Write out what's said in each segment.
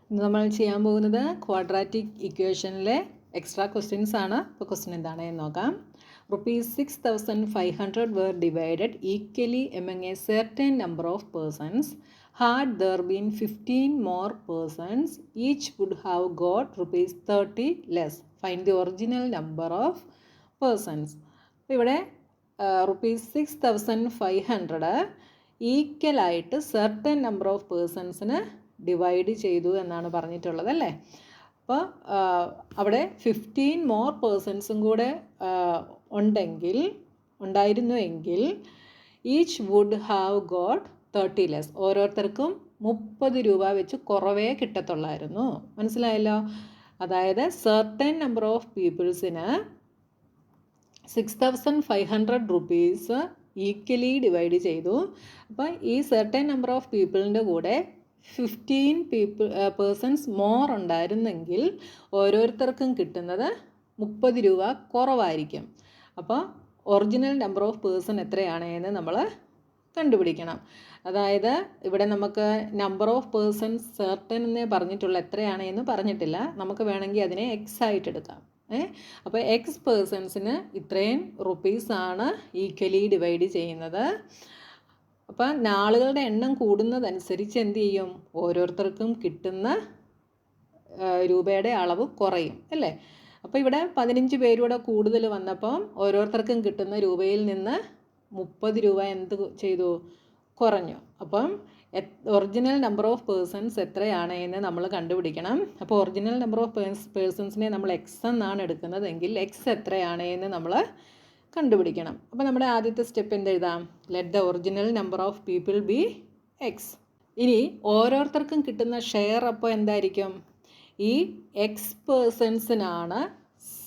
ഇന്ന് നമ്മൾ ചെയ്യാൻ പോകുന്നത് ക്വാഡ്രാറ്റിക് ഇക്വേഷനിലെ എക്സ്ട്രാ ക്വസ്റ്റ്യൻസ് ആണ്. ഇപ്പോൾ ക്വസ്റ്റ്യൻ എന്താണെന്ന് നോക്കാം. ₹6,500 were divided equally among a certain number of persons. Had there been 15 more persons, each would have got ₹30 less. Find the original number of persons. ഇവിടെ ₹6,500 ഈക്വലായിട്ട് certain number of പേഴ്സൺസിന് divide ചെയ്തു എന്നാണ് പറഞ്ഞിട്ടുള്ളത് അല്ലേ. അപ്പോൾ അവിടെ 15 മോർ പേഴ്സൺസും കൂടെ ഉണ്ടായിരുന്നുവെങ്കിൽ each would have got 30 less. ഓരോരുത്തർക്കും 30 രൂപ വെച്ച് കുറവേ കിട്ടത്തുള്ളായിരുന്നു. മനസ്സിലായല്ലോ. അതായത് സെർട്ടൻ നമ്പർ ഓഫ് പീപ്പിൾസിന് 6,500 റുപ്പീസ് ഈക്വലി ഡിവൈഡ് ചെയ്തു. അപ്പോൾ ഈ സെർട്ടൻ നമ്പർ ഓഫ് പീപ്പിളിൻ്റെ കൂടെ 15 പേഴ്സൺസ് മോർ ഉണ്ടായിരുന്നെങ്കിൽ ഓരോരുത്തർക്കും കിട്ടുന്നത് 30 രൂപ കുറവായിരിക്കും. അപ്പോൾ ഒറിജിനൽ നമ്പർ ഓഫ് പേഴ്സൺ എത്രയാണ് എന്ന് നമ്മൾ കണ്ടുപിടിക്കണം. അതായത് ഇവിടെ നമുക്ക് നമ്പർ ഓഫ് പേഴ്സൺസ് സെർട്ടൻ എന്നേ പറഞ്ഞിട്ടുള്ള എത്രയാണ് എന്ന് പറഞ്ഞിട്ടില്ല. നമുക്ക് വേണമെങ്കിൽ അതിനെ എക്സ് ആയിട്ട് എടുക്കാം. അപ്പോൾ എക്സ് പേഴ്സൺസിന് ഇത്രയും റുപ്പീസാണ് ഈക്വലി ഡിവൈഡ് ചെയ്യുന്നത്. അപ്പോൾ നാളുകളുടെ എണ്ണം കൂടുന്നതനുസരിച്ച് എന്ത് ചെയ്യും, ഓരോരുത്തർക്കും കിട്ടുന്ന രൂപയുടെ അളവ് കുറയും അല്ലേ. അപ്പോൾ ഇവിടെ 15 പേരൂടെ കൂടുതൽ വന്നപ്പം ഓരോരുത്തർക്കും കിട്ടുന്ന രൂപയിൽ നിന്ന് 30 രൂപ എന്ത് ചെയ്തു, കുറഞ്ഞു. അപ്പം ഒറിജിനൽ നമ്പർ ഓഫ് പേഴ്സൺസ് എത്രയാണ് എന്ന് നമ്മൾ കണ്ടുപിടിക്കണം. അപ്പോൾ ഒറിജിനൽ നമ്പർ ഓഫ് പേഴ്സൺസിനെ നമ്മൾ എക്സ് എന്നാണ് എടുക്കുന്നതെങ്കിൽ എക്സ് എത്രയാണ് എന്ന് നമ്മൾ കണ്ടുപിടിക്കണം. അപ്പോൾ നമ്മുടെ ആദ്യത്തെ സ്റ്റെപ്പ് എന്തെഴുതാം, let the original number of people be X. ഇനി ഓരോരുത്തർക്കും കിട്ടുന്ന ഷെയർ അപ്പോൾ എന്തായിരിക്കും, ഈ എക്സ് പേഴ്സൺസിനാണ്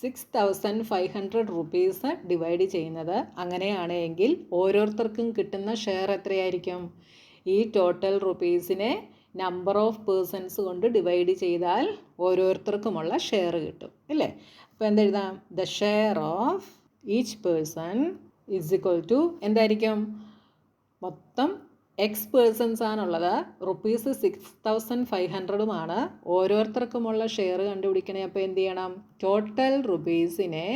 6,500 റുപ്പീസ് ഡിവൈഡ് ചെയ്യുന്നത്. അങ്ങനെയാണെങ്കിൽ ഓരോരുത്തർക്കും കിട്ടുന്ന ഷെയർ എത്രയായിരിക്കും, ഈ ടോട്ടൽ റുപ്പീസിനെ നമ്പർ ഓഫ് പേഴ്സൺസ് കൊണ്ട് ഡിവൈഡ് ചെയ്താൽ ഓരോരുത്തർക്കുമുള്ള ഷെയർ കിട്ടും അല്ലേ. അപ്പോൾ എന്തെഴുതാം, the share of each person is equal to എന്തായിരിക്കും, മൊത്തം എക്സ് പേഴ്സൺസ് ആണുള്ളത്, റുപ്പീസ് 6,500 ഓരോരുത്തർക്കുമുള്ള ഷെയർ കണ്ടുപിടിക്കണേ. അപ്പോൾ എന്ത് ചെയ്യണം, ടോട്ടൽ റുപ്പീസിനെ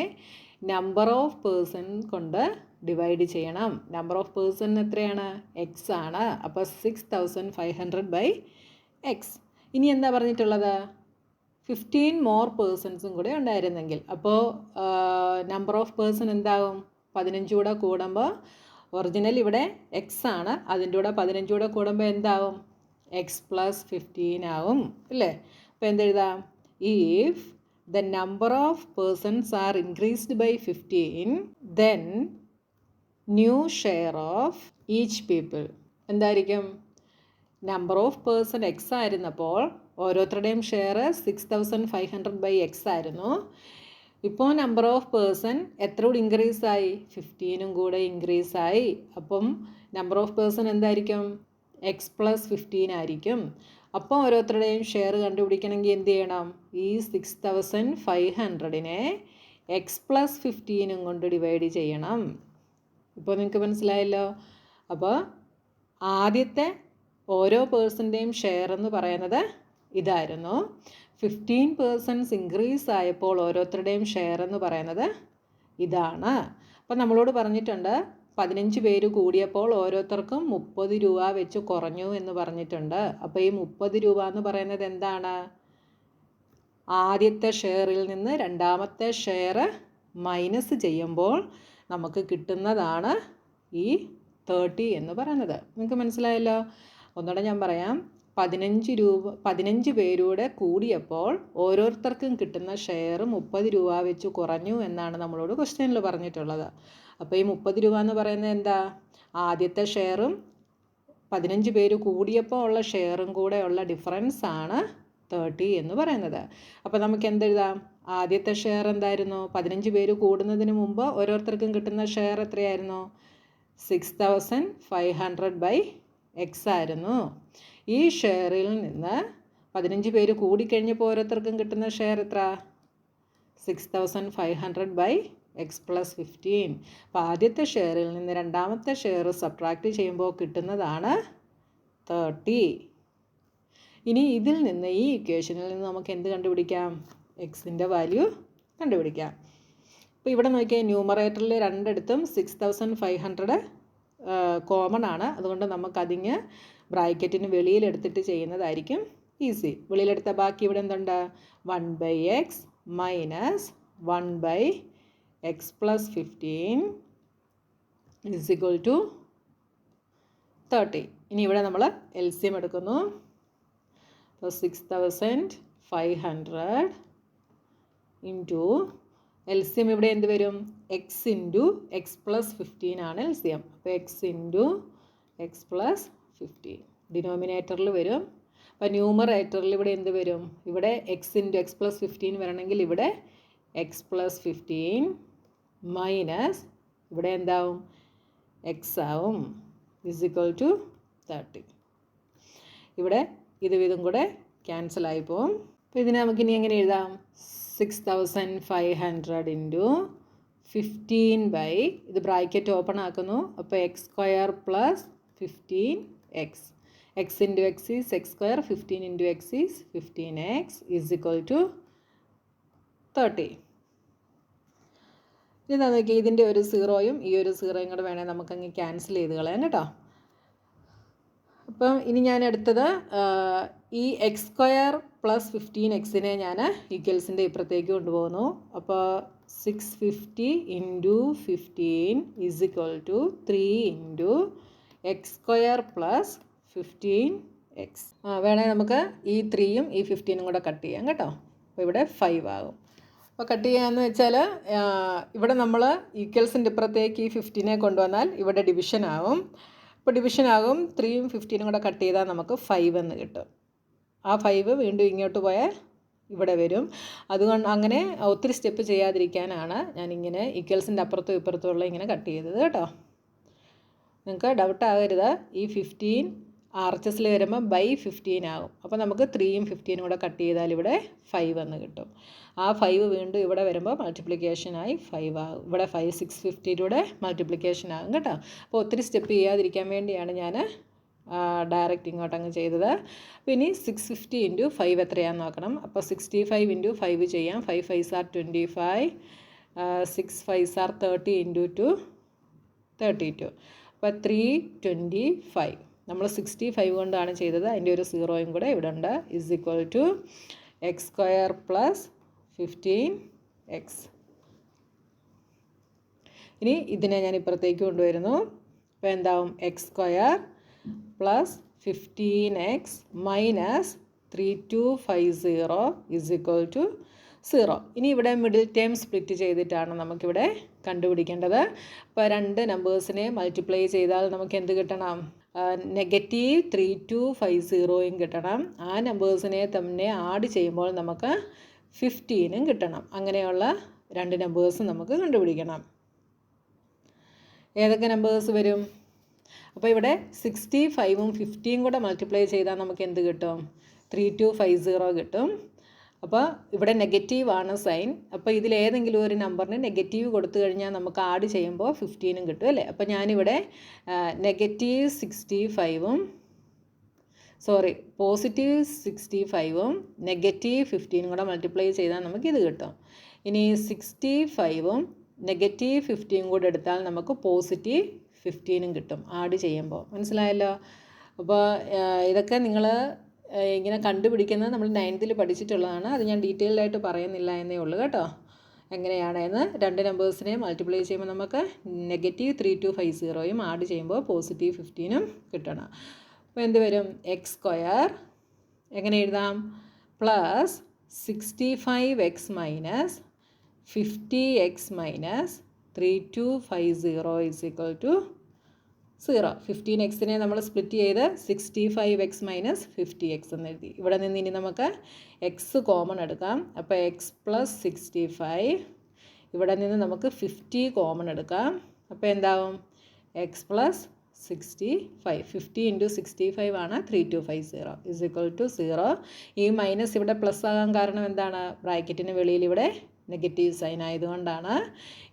നമ്പർ ഓഫ് പേഴ്സൺ കൊണ്ട് ഡിവൈഡ് ചെയ്യണം. നമ്പർ ഓഫ് പേഴ്സൺ എത്രയാണ്, എക്സ് ആണ്. അപ്പോൾ 6,500/x. ഇനി എന്താ പറഞ്ഞിട്ടുള്ളത്, 15 മോർ പേഴ്സൺസും കൂടെ ഉണ്ടായിരുന്നെങ്കിൽ അപ്പോൾ നമ്പർ ഓഫ് പേഴ്സൺ എന്താകും, 15 കൂടെ കൂടുമ്പോൾ ഒറിജിനൽ ഇവിടെ എക്സ് ആണ്, അതിൻ്റെ കൂടെ 15 കൂടെ കൂടുമ്പോൾ എന്താവും, എക്സ് പ്ലസ് 15 ആവും അല്ലേ. അപ്പോൾ എന്തെഴുതാം, if the number of persons are increased by 15 then new share of each people എന്തായിരിക്കും, നമ്പർ ഓഫ് പേഴ്സൺ എക്സ് ആയിരുന്നപ്പോൾ ഓരോരുത്തരുടെയും ഷെയർ 6,500/x ആയിരുന്നു. ഇപ്പോൾ നമ്പർ ഓഫ് പേഴ്സൺ എത്ര കൂടി ഇൻക്രീസ് ആയി, 15 കൂടെ ഇൻക്രീസ് ആയി. അപ്പം നമ്പർ ഓഫ് പേഴ്സൺ എന്തായിരിക്കും, എക്സ് പ്ലസ് 15 ആയിരിക്കും. അപ്പോൾ ഓരോരുത്തരുടെയും ഷെയർ കണ്ടുപിടിക്കണമെങ്കിൽ എന്ത് ചെയ്യണം, ഈ 6,500നെ എക്സ് പ്ലസ് 15 കൊണ്ട് ഡിവൈഡ് ചെയ്യണം. ഇപ്പോൾ നിങ്ങൾക്ക് മനസ്സിലായല്ലോ. അപ്പോൾ ആദ്യത്തെ ഓരോ പേഴ്സൻ്റെയും ഷെയർ എന്ന് പറയുന്നത് ഇതായിരുന്നു. 15 പേഴ്സൺസ് ഇൻക്രീസ് ആയപ്പോൾ ഓരോരുത്തരുടെയും ഷെയർ എന്ന് പറയുന്നത് ഇതാണ്. അപ്പോൾ നമ്മളോട് പറഞ്ഞിട്ടുണ്ട് 15 പേര് കൂടിയപ്പോൾ ഓരോരുത്തർക്കും 30 രൂപ വെച്ച് കുറഞ്ഞു എന്ന് പറഞ്ഞിട്ടുണ്ട്. അപ്പോൾ ഈ 30 രൂപ എന്ന് പറയുന്നത് എന്താണ്, ആദ്യത്തെ ഷെയറിൽ നിന്ന് രണ്ടാമത്തെ ഷെയർ മൈനസ് ചെയ്യുമ്പോൾ നമുക്ക് കിട്ടുന്നതാണ് ഈ 30 എന്ന് പറയുന്നത്. നിങ്ങൾക്ക് മനസ്സിലായല്ലോ. ഒന്നുകൂടെ ഞാൻ പറയാം, 15 പേരൂടെ കൂടിയപ്പോൾ ഓരോരുത്തർക്കും കിട്ടുന്ന ഷെയർ 30 രൂപ വെച്ച് കുറഞ്ഞു എന്നാണ് നമ്മളോട് ക്വസ്റ്റ്യനിൽ പറഞ്ഞിട്ടുള്ളത്. അപ്പോൾ ഈ 30 രൂപ എന്ന് പറയുന്നത് എന്താ, ആദ്യത്തെ ഷെയറും 15 പേര് കൂടിയപ്പോൾ ഉള്ള ഷെയറും കൂടെ ഉള്ള ഡിഫറൻസ് ആണ് 30 എന്ന് പറയുന്നത്. അപ്പോൾ നമുക്ക് എന്തെഴുതാം, ആദ്യത്തെ ഷെയർ എന്തായിരുന്നു, 15 പേര് കൂടുന്നതിന് മുമ്പ് ഓരോരുത്തർക്കും കിട്ടുന്ന ഷെയർ എത്രയായിരുന്നു, 6,500/x ആയിരുന്നു. ഈ ഷെയറിൽ നിന്ന് 15 പേര് കൂടിക്കഴിഞ്ഞപ്പോൾ ഓരോരുത്തർക്കും കിട്ടുന്ന ഷെയർ എത്ര, 6,500/x പ്ലസ് 15. അപ്പോൾ ആദ്യത്തെ ഷെയറിൽ നിന്ന് രണ്ടാമത്തെ ഷെയർ സബ്ട്രാക്റ്റ് ചെയ്യുമ്പോൾ കിട്ടുന്നതാണ് 30. ഇനി ഇതിൽ നിന്ന് ഈ ഇക്വേഷനിൽ നിന്ന് നമുക്ക് എന്ത് കണ്ടുപിടിക്കാം? എക്സിൻ്റെ വാല്യൂ കണ്ടുപിടിക്കാം. അപ്പോൾ ഇവിടെ നോക്കിയാൽ ന്യൂമറേറ്ററിൽ രണ്ടിടത്തും 6500 കോമൺ ആണ്. അതുകൊണ്ട് നമുക്കതിങ്ങ് ബ്രാക്കറ്റിന് വെളിയിലെടുത്തിട്ട് ചെയ്യുന്നതായിരിക്കും ഈസി. വെളിയിലെടുത്ത ബാക്കി ഇവിടെ എന്തുണ്ട്? 1/x minus 1/x plus 15 is equal to 30. ഇനി ഇവിടെ നമ്മൾ LCM എടുക്കുന്നു. അപ്പോൾ 6500 ഇൻറ്റു LCM ഇവിടെ എന്ത് വരും? എക്സ് ഇൻറ്റു എക്സ് പ്ലസ് 15 ആണ് LCM. അപ്പോൾ എക്സ് ഇൻറ്റു എക്സ് പ്ലസ് 15 ഡിനോമിനേറ്ററിൽ വരും. അപ്പോൾ ന്യൂമറേറ്ററിൽ ഇവിടെ എന്ത് വരും? ഇവിടെ എക്സ് ഇൻറ്റു എക്സ് പ്ലസ് 15 വരണമെങ്കിൽ ഇവിടെ എക്സ് പ്ലസ് 15 മൈനസ് ഇവിടെ എന്താവും? എക്സ് ആവും ഇസ് ഈക്വൽ ടു 30. ഇവിടെ ഇതും കൂടെ ക്യാൻസലായി പോവും. അപ്പോൾ ഇതിനെ നമുക്കിനി എങ്ങനെ എഴുതാം? 6500 ഇൻറ്റു 15 ബൈ ഇത് ബ്രാക്കറ്റ് ഓപ്പൺ ആക്കുന്നു. അപ്പോൾ x square plus 15x. X into x is x square, 15 into x is 15x is equal to 30. ഇതാ നോക്കി, ഇതിൻ്റെ ഒരു സീറോയും ഈ ഒരു സീറോയും കൂടെ വേണേൽ നമുക്കങ്ങ് ക്യാൻസൽ ചെയ്ത് കളയാം കേട്ടോ. അപ്പം ഇനി ഞാൻ എടുത്തത് ഈ എക്സ് സ്ക്വയർ പ്ലസ് 15xനെ ഞാൻ ഈക്വൽസിൻ്റെ ഇപ്പുറത്തേക്ക് കൊണ്ടുപോകുന്നു. അപ്പോൾ 650 into 15 is equal to 3 into x square plus 15x. വേണേൽ നമുക്ക് ഈ 3യും ഈ 15ഉം കൂടെ കട്ട് ചെയ്യാം കേട്ടോ. അപ്പോൾ ഇവിടെ 5 ആകും. അപ്പോൾ കട്ട് ചെയ്യാമെന്ന് വെച്ചാൽ ഇവിടെ നമ്മൾ ഈക്വൽസിൻ്റെ ഇപ്പുറത്തേക്ക് ഈ 15നെ കൊണ്ടുവന്നാൽ ഇവിടെ ഡിവിഷൻ ആവും. അപ്പോൾ ഡിവിഷൻ ആകും. 3യും 15ഉം കൂടെ കട്ട് ചെയ്താൽ നമുക്ക് 5 എന്ന് കിട്ടും. ആ 5 വീണ്ടും ഇങ്ങോട്ട് പോയാൽ ഇവിടെ വരും. അതുകൊണ്ട് അങ്ങനെ ഒത്തിരി സ്റ്റെപ്പ് ചെയ്യാതിരിക്കാനാണ് ഞാനിങ്ങനെ ഈക്വൽസിൻ്റെ അപ്പുറത്തും ഇപ്പുറത്തുമുള്ള ഇങ്ങനെ കട്ട് ചെയ്തത് കേട്ടോ. നിങ്ങൾക്ക് ഡൗട്ട് ആകരുത്. ഈ 15 ആർച്ചസിൽ വരുമ്പോൾ ബൈ 15 ആകും. അപ്പോൾ നമുക്ക് 3യും 15ഉം കൂടെ കട്ട് ചെയ്താൽ ഇവിടെ 5 എന്ന് കിട്ടും. ആ 5 വീണ്ടും ഇവിടെ വരുമ്പോൾ മൾട്ടിപ്ലിക്കേഷനായി 5 ആകും. ഇവിടെ 5 650യുടെ മൾട്ടിപ്ലിക്കേഷൻ ആകും കേട്ടോ. അപ്പോൾ ഒത്തിരി സ്റ്റെപ്പ് ചെയ്യാതിരിക്കാൻ വേണ്ടിയാണ് ഞാൻ ഡയറക്റ്റ് ഇങ്ങോട്ടങ്ങ് ചെയ്തത്. പിന്നെ 650 ഇൻറ്റു 5 എത്രയാണെന്ന് നോക്കണം. അപ്പോൾ 65 ഇൻറ്റു 5 ചെയ്യാം. 5 5s are 25, 6 5s are 30 into 2 32. അപ്പോൾ 325. നമ്മൾ 65 കൊണ്ടാണ് ചെയ്തത്. അതിൻ്റെ ഒരു സീറോയും കൂടെ ഇവിടെ ഉണ്ട്. Is equal to x square plus 15x. ഇനി ഇതിനെ ഞാൻ ഇപ്പുറത്തേക്ക് കൊണ്ടുവരുന്നു. അപ്പോൾ എന്താവും? X square plus 15x minus 3250 is equal to 0. ഇനി ഇവിടെ മിഡിൽ ടേം സ്പ്ലിറ്റ് ചെയ്തിട്ടാണ് നമുക്കിവിടെ കണ്ടുപിടിക്കേണ്ടത്. അപ്പോൾ രണ്ട് നമ്പേഴ്സിനെ മൾട്ടിപ്ലൈ ചെയ്താൽ നമുക്ക് എന്ത് കിട്ടണം? -3250യും കിട്ടണം. ആ നമ്പേഴ്സിനെ തന്നെ ആഡ് ചെയ്യുമ്പോൾ നമുക്ക് 15ഉം കിട്ടണം. അങ്ങനെയുള്ള രണ്ട് നമ്പേഴ്സ് നമുക്ക് കണ്ടുപിടിക്കണം. ഏതൊക്കെ നമ്പേഴ്സ് വരും? അപ്പോൾ ഇവിടെ 65ഉം 50യും കൂടെ മൾട്ടിപ്ലൈ ചെയ്താൽ നമുക്ക് എന്ത് കിട്ടും? 3250 കിട്ടും. അപ്പോൾ ഇവിടെ നെഗറ്റീവാണ് സൈൻ. അപ്പോൾ ഇതിലേതെങ്കിലും ഒരു നമ്പറിന് നെഗറ്റീവ് കൊടുത്തു കഴിഞ്ഞാൽ നമുക്ക് ആഡ് ചെയ്യുമ്പോൾ 15ഉം കിട്ടും അല്ലേ. അപ്പോൾ ഞാനിവിടെ +65ഉം -15ഉം കൂടെ മൾട്ടിപ്ലൈ ചെയ്താൽ നമുക്കിത് കിട്ടും. ഇനി 65ഉം -15ഉം കൂടെ എടുത്താൽ നമുക്ക് +15ഉം കിട്ടും ആഡ് ചെയ്യുമ്പോൾ. മനസ്സിലായല്ലോ? അപ്പോൾ ഇതൊക്കെ നിങ്ങൾ ഇങ്ങനെ കണ്ടുപിടിക്കുന്നത് നമ്മൾ 9th പഠിച്ചിട്ടുള്ളതാണ്. അത് ഞാൻ ഡീറ്റെയിൽഡ് ആയിട്ട് പറയുന്നില്ല എന്നേ ഉള്ളൂ കേട്ടോ. എങ്ങനെയാണെന്ന് രണ്ട് നമ്പേഴ്സിനെ മൾട്ടിപ്ലൈ ചെയ്യുമ്പോൾ നമുക്ക് -3250യും ആഡ് ചെയ്യുമ്പോൾ +15ഉം കിട്ടണം. അപ്പോൾ എന്ത് വരും? എക്സ് സ്ക്വയർ എങ്ങനെ എഴുതാം? Plus 65x minus 50x minus 3250 is equal to 0. 15xനെ നമ്മൾ സ്പ്ലിറ്റ് ചെയ്ത് 65x മൈനസ് 50x എന്ന് എഴുതി. ഇവിടെ നിന്ന് ഇനി നമുക്ക് എക്സ് കോമൺ എടുക്കാം. അപ്പോൾ എക്സ് പ്ലസ് 65. ഇവിടെ നിന്ന് നമുക്ക് 50 കോമൺ എടുക്കാം. അപ്പോൾ എന്താവും? X plus 65. 50 ഇൻറ്റു 65 ആണ് 3250 ഇസ് ഈക്വൽ ടു 0. ഈ മൈനസ് ഇവിടെ പ്ലസ് ആകാൻ കാരണം എന്താണ്? ബ്രാക്കറ്റിന് വെളിയിൽ ഇവിടെ നെഗറ്റീവ് സൈൻ ആയതുകൊണ്ടാണ്.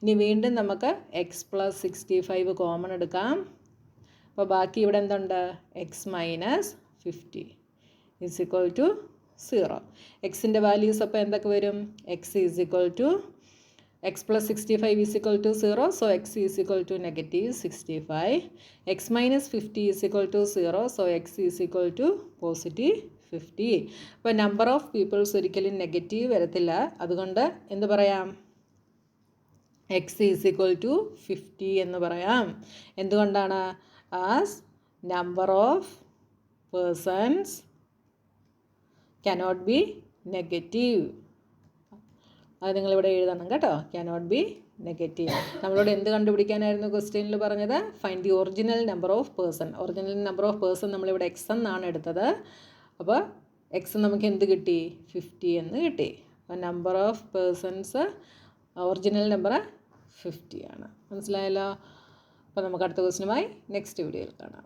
ഇനി വീണ്ടും നമുക്ക് എക്സ് പ്ലസ് 65 കോമൺ എടുക്കാം. അപ്പോൾ ബാക്കി ഇവിടെ എന്തുണ്ട്? X minus 50. Is equal to 0. എക്സിൻ്റെ വാല്യൂസ് അപ്പോൾ എന്തൊക്കെ വരും? X is equal to x plus 65 is equal to 0, so x is equal to negative 65. X minus 50 is equal to 0, so x is equal to positive 50. അപ്പോൾ number of people's ഒരിക്കലും negative വരത്തില്ല. അതുകൊണ്ട് എന്ത് പറയാം? X is equal to 50 എന്ന് പറയാം. എന്തുകൊണ്ടാണ്? As number of persons cannot be negative. അത് നിങ്ങളിവിടെ എഴുതണം കേട്ടോ. cannot be negative. നമ്മളോട് എന്ത് കണ്ടുപിടിക്കാനായിരുന്നു ക്വസ്റ്റ്യനിൽ പറഞ്ഞത്? Find the original number of person. Original number of person നമ്മളിവിടെ എക്സ് എന്നാണ് എടുത്തത്. അപ്പോൾ എക്സ് നമുക്ക് എന്ത് കിട്ടി? 50 എന്ന് കിട്ടി. അപ്പോൾ number of persons original number 50 ആണ്. മനസ്സിലായല്ലോ? അപ്പോൾ നമുക്ക് അടുത്ത ക്വസ്റ്റ്യനുമായി നെക്സ്റ്റ് വീഡിയോയിൽ കാണാം.